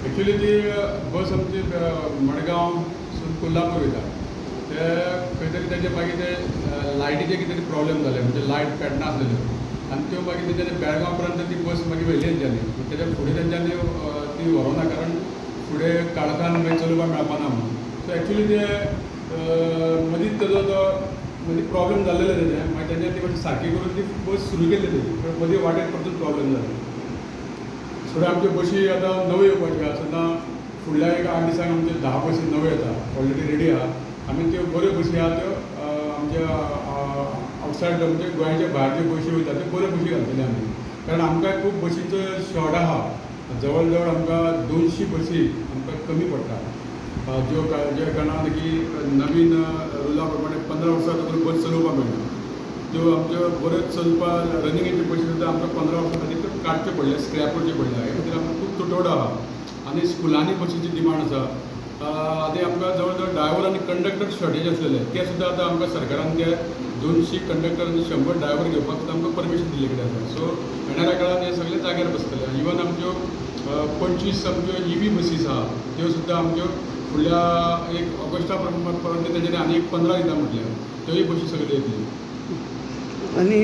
actually ती बस आमची मडगांवसून कोल्हापूर वयता ते खंय तरी तेजे मागीर ते लायटीचे कितें तरी प्रॉब्लेम जाले म्हणजे लायट पेटना आसलेल्यो आनी त्यो मागीर तेंच्यांनी बेळगांव पर्यंत ती बस मागीर व्हेली तेंच्यांनी तेच्या फुडें तेंच्यांनी ती व्हरोना कारण फुडें काळखान मागीर चलोवपाक मेळपाना म्हणून सो एक्चुअली ते मदींच तेजो तो मदीं प्रॉब्लेम जाल्लेलो तेजें मागीर तेंच्यांनी ती मातशी सारकी करून ती बस सुरू केल्ली तेजी मदीं वाटेर परतून प्रॉब्लेम जालो सो आमच्यो बशी आतां नव्यो येवपाच्यो आसा सद्दां फुडल्या एक 8 दिसांक आमच्यो 10 बसी नव्यो येता ऑलरेडी रेडी आहा आमी त्यो बऱ्यो बसी आहा त्यो आमच्या आवटसायड म्हणजे गोंयाच्या भायर ज्यो बसी वयता त्यो बऱ्यो बसी घालतले आमी कारण आमकां खूब बसींचो शॉर्ट आहा जवळ जवळ आमकां 200 बसी आमकां कमी पडटा ज्यो जे कारणान की नवीन रुला प्रमाणे 15 वर्सां तकून बस चलोवपाक मेळना ज्यो आमच्यो बऱ्यो चलपाक रनिंगेच्यो बसी सुद्दां आमकां 15 वर्सां खातीर काडच्यो पडल्या स्क्रॅप करच्यो पडल्या हे खातीर आमकां खूब तुटवडो आहा आनी स्कुलांनी बसीची डिमांड आसा आनी आमकां जवळ जवळ ड्रायव्हर आनी कंडक्टर शॉर्टेज आसलेले ते सुद्दां आतां आमकां सरकारान ते 200 कंडक्टर आनी 100 ड्रायव्हर घेवपाक सुद्दां आमकां परमिशन दिल्ले कडेन आसा सो येणाऱ्या काळान हे सगळे जाग्यार बसतले इवन आमच्यो 25 आमच्यो EV बसीस आहा त्यो सुद्दां आमच्यो फुडल्या एक ऑगस्टा पर्यंत तेजेर आनी एक 15 दिता म्हटल्यार त्योय बसी सगळ्यो येतल्यो आणि